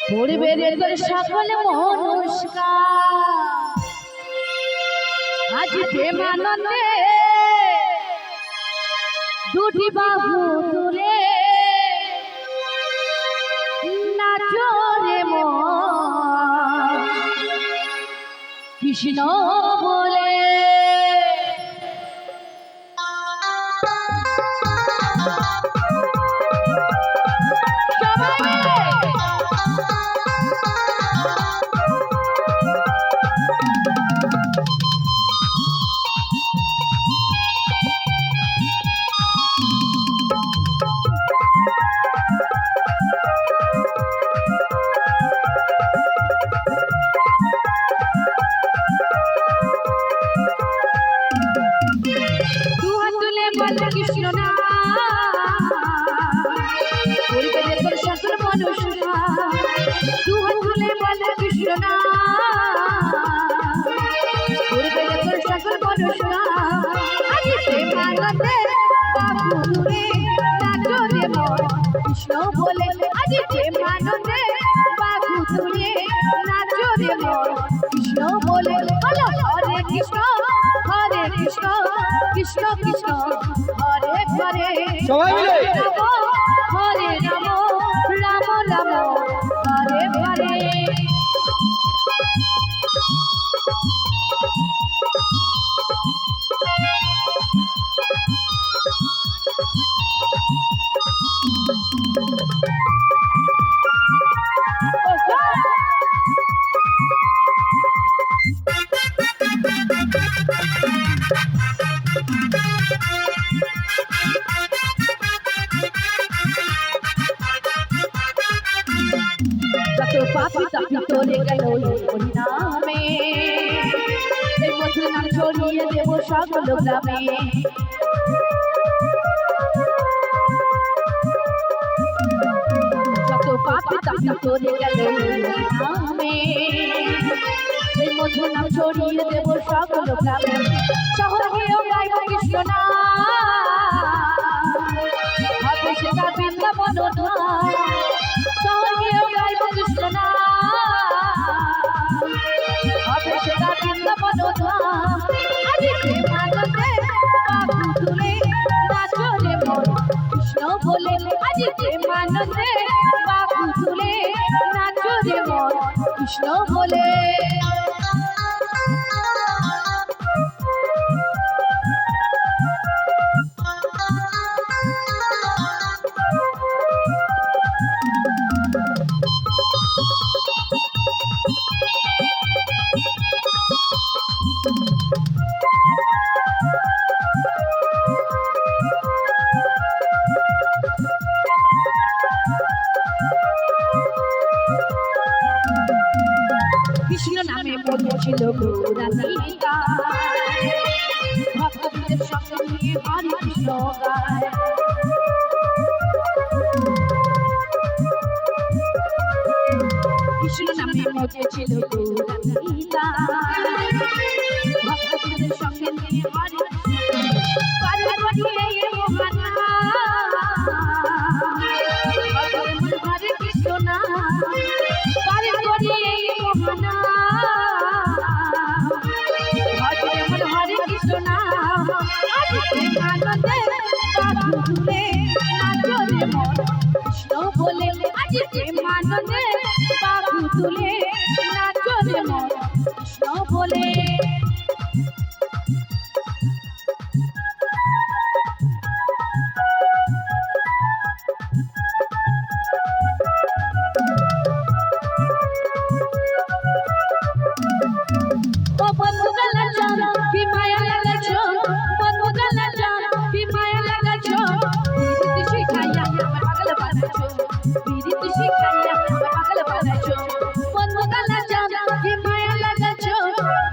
পূর্বের তোর সকল মনস্কার আজ প্রেমানন্দে দুটি বাহু তুলে নাচো রে মন কৃষ্ণ বলে। কৃষ্ণ না পরিবেদের তোর সকল মনস্কার দুহাত তুলে বলে কৃষ্ণ না পরিবেদের তোর সকল মনস্কার আজ প্রেমানন্দে বাহু তুলে নাচো রে মন কৃষ্ণ বলে। আজ প্রেমানন্দে বাহু তুলে নাচো রে মন কৃষ্ণ বলে। বলো হরে কৃষ্ণ কৃষ্ণ কৃষ্ণ হরে হরে সবাই মিলে হরে রাম রাম রাম হরে হরে। পাপি তাপি তোরে গেল হরি নামে এই মধুর নাম ছড়িয়ে দেব সকল গ্রামে। যত পাপি তাপি তোরে গেল হরি নামে এই মধুর নাম ছড়িয়ে দেব সকল গ্রামে। শহরে গিয়েও গাইব কৃষ্ণ নাম হবে সেটা বৃন্দাবন ধাম। শহরে গিয়েও গাইব কৃষ্ণ নাম হবে সেটা বৃন্দাবন ধাম। আজ প্রেমানন্দে বাহু তুলে নাচো রে মন কৃষ্ণ বলে। আজ প্রেমানন্দে বাহু তুলে নাচো রে মন কৃষ্ণ বলে। কৃষ্ণ নামে পড়েছিল গৌরাঙ্গিকা ভক্তদের সঙ্গে নিয়ে হরে কৃষ্ণ গায়। কৃষ্ণ নামে পড়েছিল গৌরাঙ্গিকা ভক্তদের সঙ্গে নিয়ে হরে হরে কৃষ্ণ না হরে কৃষ্ণ নাম আজ প্রেমানন্দে বাহু তুলে নাচো রে মন কৃষ্ণ বলে। আজ প্রেমানন্দে বাহু তুলে নাচো রে মন কৃষ্ণ বলে।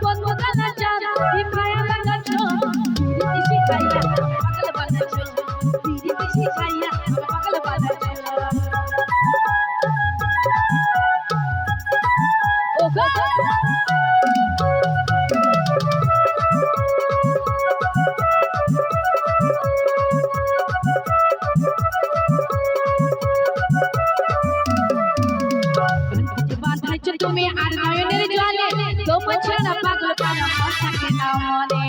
বন্ধু পাঠাইছো তুমি আর নয়নের জলে তোমার ছাড়া পাগল পারা মন থাকে না মনে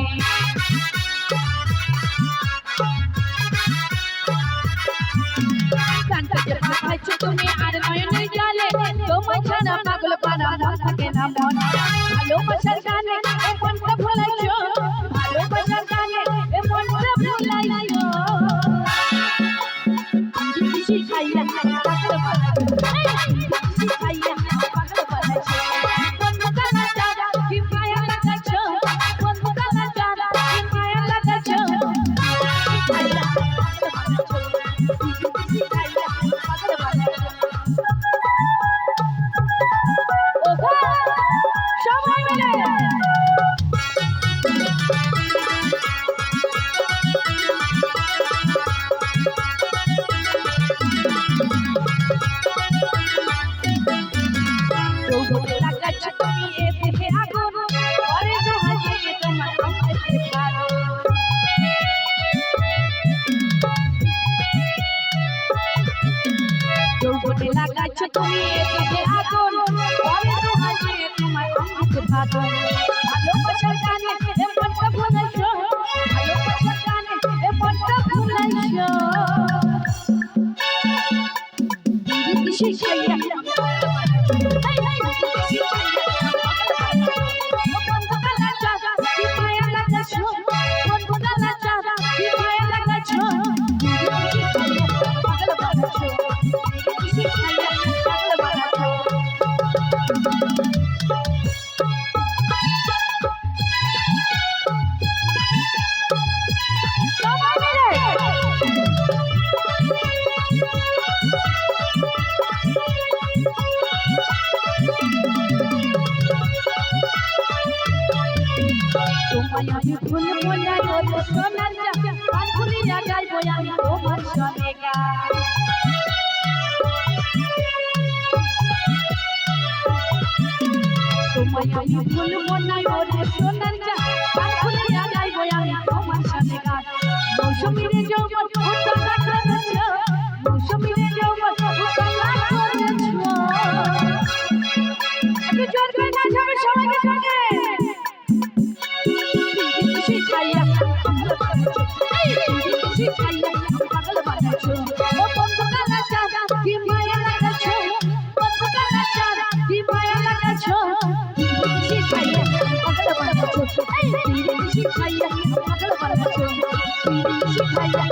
কানটাকে পাঠাইছো তুমি আর নয়নের জলে তোমার ছাড়া পাগল পারা মন থাকে না মনে ভালোবাসার গানে এ মনটা ভুলাইছো ভালোবাসার গানে এ মনটা ভুলাইছো শিখাইয়া পাগল বানাইছো শিখাইয়া পাগল বানাইছো বন্ধু কানা যারা কি মায়া লাগাইছো বন্ধু কানা যারা কি মায়া লাগাইছো শিখাইয়া পাগল বানাইছো শিখাইয়া পাগল বানাইছো ওগো সবাই মিলে লাগাচ্ছ তুমি এ দেহে আগুন পরে জাহাজে তোমার আমাকে ভালো যৌবনে লাগাচ্ছ তুমি এ দেহে আগুন পরে জাহাজে তোমার আমাকে ভালো ভালোবাসার গানে এ মনটা ভুলাইছো ভালোবাসার গানে এ মনটা ভুলাইছো শিখাইয়া আমি ফুল মোলা রোদ সোনার যা আর ফুলিয়া গাইবো আমি তোমার সনে গান তোমায় আমি ফুল মোলা রোদ সোনার যা আর ফুলিয়া গাইবো আমি তোমার সনে গান মৌসুমীরে যৌবন উত্তরা করেছো মৌসুমীরে যৌবন উত্তরা করেছো একটু জোর করে নাচাবে সবাইকে সঙ্গে শিখাইয়া পাগল বানাইছো ও বন্ধু কানা চাঁদ কি মায়া লাগাইছো বন্ধু কানা চাঁদ কি মায়া লাগাইছো শিখাইয়া পাগল বানাইছো শিখাইয়া পাগল বানাইছো শিখাইয়া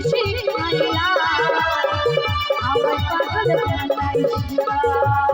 শিখাইয়া আমার পাগল বানাইছো